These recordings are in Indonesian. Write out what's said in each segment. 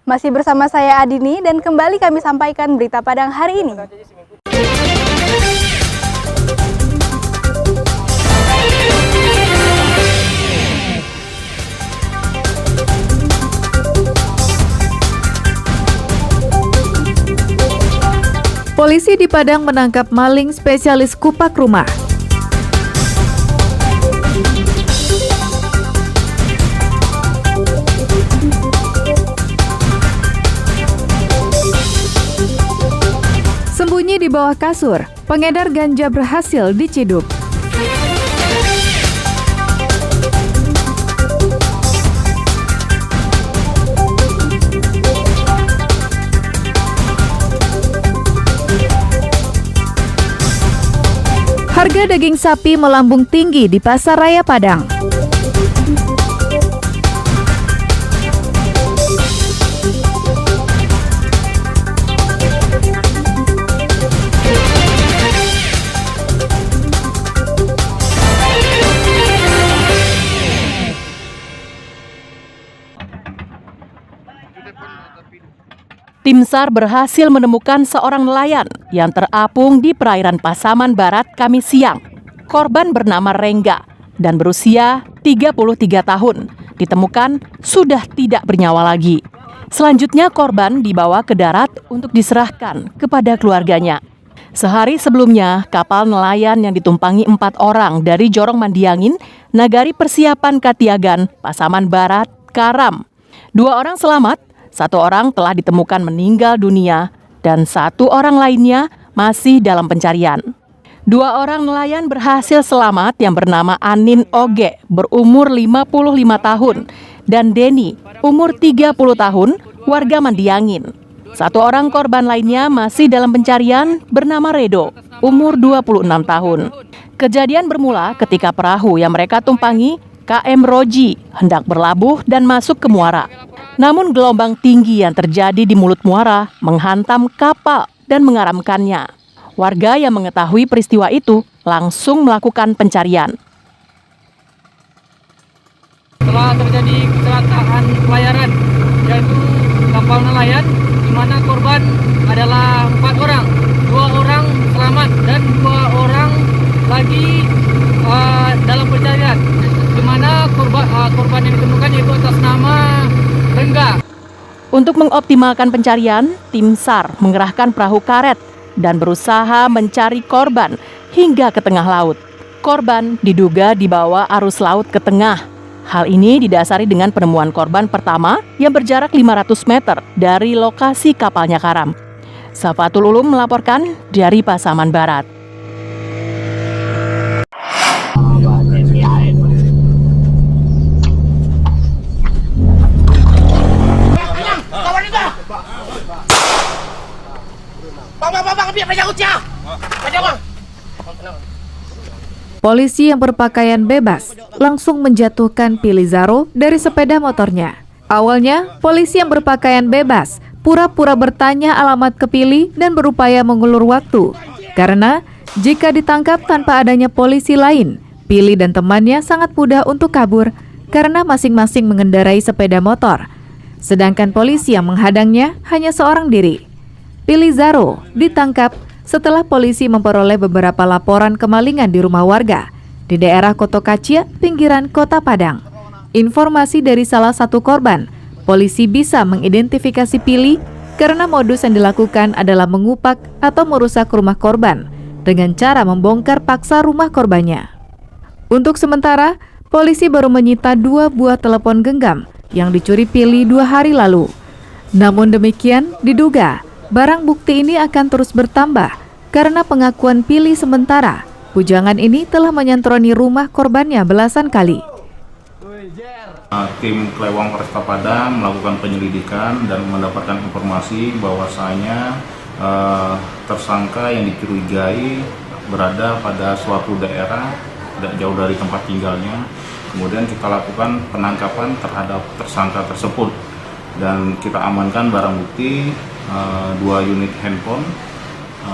Masih bersama saya Adini dan kembali kami sampaikan berita Padang hari ini. Polisi di Padang menangkap maling spesialis kupak rumah. Sembunyi di bawah kasur, pengedar ganja berhasil diciduk. Harga daging sapi melambung tinggi di Pasar Raya Padang. Tim SAR berhasil menemukan seorang nelayan yang terapung di perairan Pasaman Barat Kamis siang. Korban bernama Rengga dan berusia 33 tahun. Ditemukan sudah tidak bernyawa lagi. Selanjutnya korban dibawa ke darat untuk diserahkan kepada keluarganya. Sehari sebelumnya, kapal nelayan yang ditumpangi 4 orang dari Jorong Mandiangin, Nagari Persiapan Katiagan, Pasaman Barat, karam. 2 orang selamat. 1 orang telah ditemukan meninggal dunia dan 1 orang lainnya masih dalam pencarian. 2 orang nelayan berhasil selamat yang bernama Anin Oge berumur 55 tahun dan Denny umur 30 tahun warga Mandiangin. 1 orang korban lainnya masih dalam pencarian bernama Redo umur 26 tahun. Kejadian bermula ketika perahu yang mereka tumpangi KM Roji hendak berlabuh dan masuk ke muara. Namun gelombang tinggi yang terjadi di mulut muara menghantam kapal dan mengaramkannya. Warga yang mengetahui peristiwa itu langsung melakukan pencarian. Telah terjadi kecelakaan pelayaran, yaitu kapal nelayan, di mana korban adalah 4 orang. 2 orang selamat dan 2 orang lagi dalam pencarian. Di mana korban yang ditemukan yaitu atas nama Rengga. Untuk mengoptimalkan pencarian, tim SAR mengerahkan perahu karet dan berusaha mencari korban hingga ke tengah laut. Korban diduga dibawa arus laut ke tengah. Hal ini didasari dengan penemuan korban pertama yang berjarak 500 meter dari lokasi kapalnya karam. Safatul Ulum melaporkan dari Pasaman Barat. Polisi yang berpakaian bebas langsung menjatuhkan Pili Zaro dari sepeda motornya. Awalnya, polisi yang berpakaian bebas pura-pura bertanya alamat ke Pili dan berupaya mengulur waktu. Karena jika ditangkap tanpa adanya polisi lain, Pili dan temannya sangat mudah untuk kabur karena masing-masing mengendarai sepeda motor. Sedangkan polisi yang menghadangnya hanya seorang diri. Pili Zaro ditangkap setelah polisi memperoleh beberapa laporan kemalingan di rumah warga di daerah Kotokacia, pinggiran Kota Padang. Informasi dari salah satu korban, polisi bisa mengidentifikasi Pili karena modus yang dilakukan adalah mengupak atau merusak rumah korban dengan cara membongkar paksa rumah korbannya. Untuk sementara, polisi baru menyita 2 buah telepon genggam yang dicuri Pili 2 hari lalu. Namun demikian, diduga barang bukti ini akan terus bertambah karena pengakuan Pili sementara, bujangan ini telah menyantroni rumah korbannya belasan kali. Tim Klewang Polresta Padang melakukan penyelidikan dan mendapatkan informasi bahwasanya tersangka yang dicurigai berada pada suatu daerah tidak jauh dari tempat tinggalnya. Kemudian kita lakukan penangkapan terhadap tersangka tersebut dan kita amankan barang bukti 2 unit handphone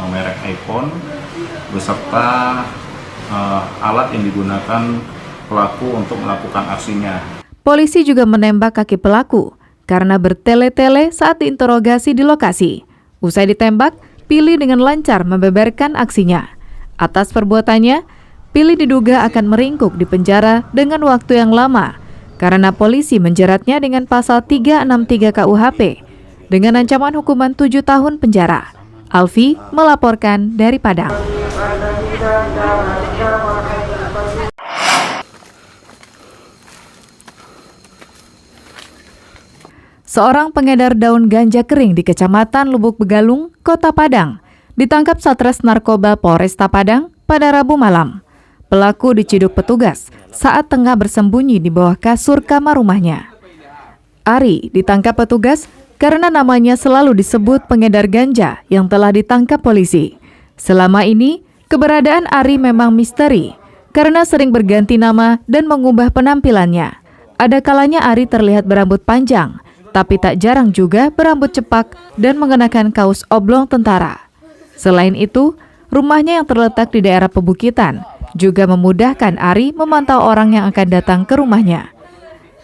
merek iPhone beserta alat yang digunakan pelaku untuk melakukan aksinya. Polisi juga menembak kaki pelaku karena bertele-tele saat diinterogasi di lokasi. Usai ditembak, Pili dengan lancar membeberkan aksinya. Atas perbuatannya, Pili diduga akan meringkuk di penjara dengan waktu yang lama karena polisi menjeratnya dengan pasal 363 KUHP dengan ancaman hukuman 7 tahun penjara. Alfi melaporkan dari Padang. Seorang pengedar daun ganja kering di Kecamatan Lubuk Begalung, Kota Padang, ditangkap Satres Narkoba Polresta Padang pada Rabu malam. Pelaku diciduk petugas saat tengah bersembunyi di bawah kasur kamar rumahnya. Ari ditangkap petugas karena namanya selalu disebut pengedar ganja yang telah ditangkap polisi. Selama ini, keberadaan Ari memang misteri karena sering berganti nama dan mengubah penampilannya. Ada kalanya Ari terlihat berambut panjang, tapi tak jarang juga berambut cepak dan mengenakan kaos oblong tentara. Selain itu, rumahnya yang terletak di daerah pebukitan juga memudahkan Ari memantau orang yang akan datang ke rumahnya.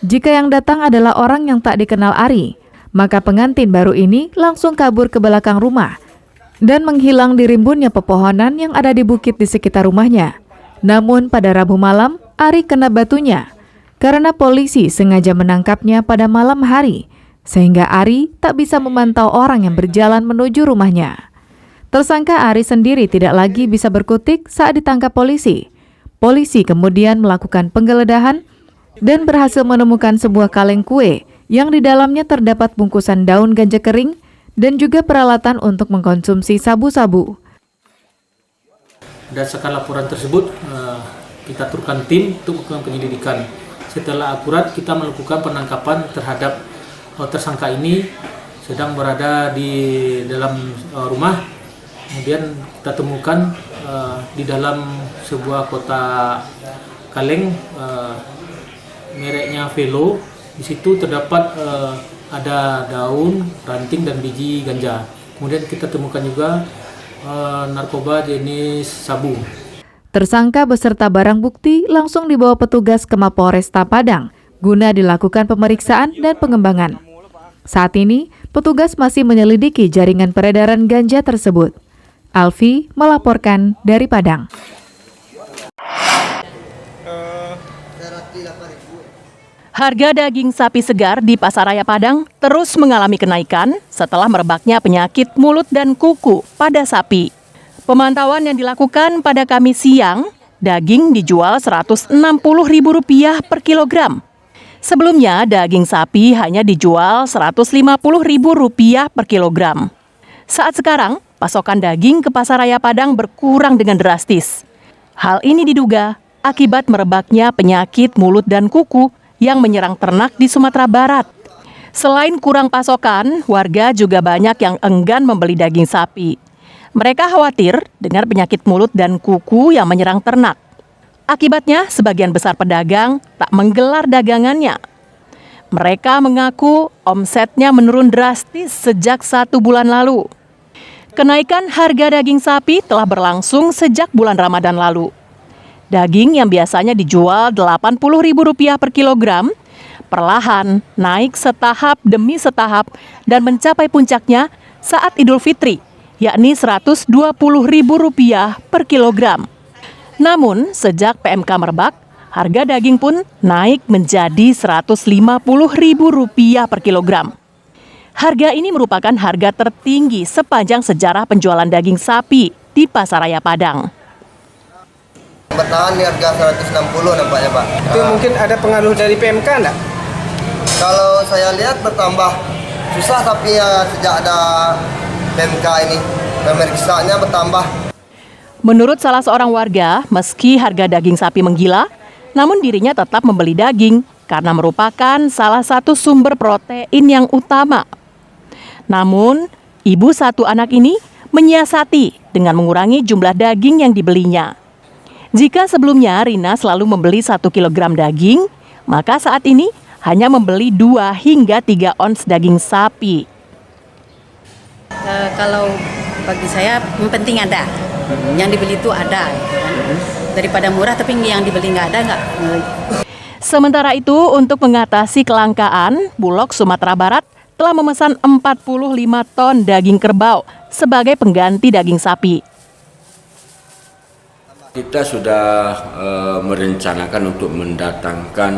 Jika yang datang adalah orang yang tak dikenal Ari, maka pengantin baru ini langsung kabur ke belakang rumah dan menghilang di rimbunnya pepohonan yang ada di bukit di sekitar rumahnya. Namun pada Rabu malam, Ari kena batunya karena polisi sengaja menangkapnya pada malam hari, sehingga Ari tak bisa memantau orang yang berjalan menuju rumahnya. Tersangka Ari sendiri tidak lagi bisa berkutik saat ditangkap polisi. Polisi kemudian melakukan penggeledahan dan berhasil menemukan sebuah kaleng kue yang di dalamnya terdapat bungkusan daun ganja kering dan juga peralatan untuk mengkonsumsi sabu-sabu. Berdasarkan laporan tersebut, kita turunkan tim untuk melakukan penyelidikan. Setelah akurat, kita melakukan penangkapan terhadap tersangka ini sedang berada di dalam rumah. Kemudian kita temukan di dalam sebuah kotak kaleng mereknya Velo. Di situ terdapat ada daun, ranting dan biji ganja. Kemudian kita temukan juga narkoba jenis sabu. Tersangka beserta barang bukti langsung dibawa petugas ke Mapolresta Padang guna dilakukan pemeriksaan dan pengembangan. Saat ini, petugas masih menyelidiki jaringan peredaran ganja tersebut. Alfi melaporkan dari Padang. Harga daging sapi segar di Pasaraya Padang terus mengalami kenaikan setelah merebaknya penyakit mulut dan kuku pada sapi. Pemantauan yang dilakukan pada Kamis siang, daging dijual Rp160.000 per kilogram. Sebelumnya, daging sapi hanya dijual Rp150.000 per kilogram. Saat sekarang, pasokan daging ke Pasaraya Padang berkurang dengan drastis. Hal ini diduga akibat merebaknya penyakit mulut dan kuku yang menyerang ternak di Sumatera Barat. Selain kurang pasokan, warga juga banyak yang enggan membeli daging sapi. Mereka khawatir dengan penyakit mulut dan kuku yang menyerang ternak. Akibatnya, sebagian besar pedagang tak menggelar dagangannya. Mereka mengaku omsetnya menurun drastis sejak 1 bulan lalu. Kenaikan harga daging sapi telah berlangsung sejak bulan Ramadan lalu. Daging yang biasanya dijual Rp80.000 per kilogram, perlahan naik setahap demi setahap dan mencapai puncaknya saat Idul Fitri, yakni Rp120.000 per kilogram. Namun, sejak PMK merebak, harga daging pun naik menjadi Rp150.000 per kilogram. Harga ini merupakan harga tertinggi sepanjang sejarah penjualan daging sapi di Pasaraya Padang. Bertahan di harga 160 nampaknya, Pak. Itu mungkin ada pengaruh dari PMK enggak? Kalau saya lihat bertambah susah sapinya sejak ada PMK ini. Pemeriksaannya bertambah. Menurut salah seorang warga, meski harga daging sapi menggila, namun dirinya tetap membeli daging karena merupakan salah satu sumber protein yang utama. Namun, ibu satu anak ini menyiasati dengan mengurangi jumlah daging yang dibelinya. Jika sebelumnya Rina selalu membeli 1 kilogram daging, maka saat ini hanya membeli 2 hingga 3 ons daging sapi. Kalau bagi saya yang penting ada, yang dibeli itu ada, gitu kan. Daripada murah tapi yang dibeli nggak ada nggak. Sementara itu, untuk mengatasi kelangkaan, Bulog Sumatera Barat telah memesan 45 ton daging kerbau sebagai pengganti daging sapi. Kita sudah merencanakan untuk mendatangkan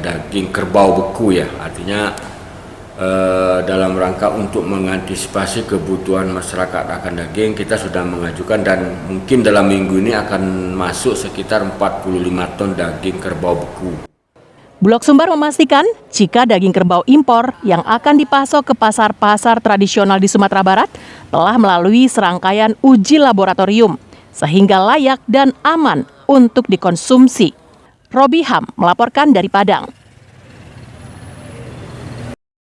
daging kerbau beku ya, artinya dalam rangka untuk mengantisipasi kebutuhan masyarakat akan daging, kita sudah mengajukan dan mungkin dalam minggu ini akan masuk sekitar 45 ton daging kerbau beku. Bulog Sumbar memastikan jika daging kerbau impor yang akan dipasok ke pasar-pasar tradisional di Sumatera Barat telah melalui serangkaian uji laboratorium sehingga layak dan aman untuk dikonsumsi. Robi Ham melaporkan dari Padang.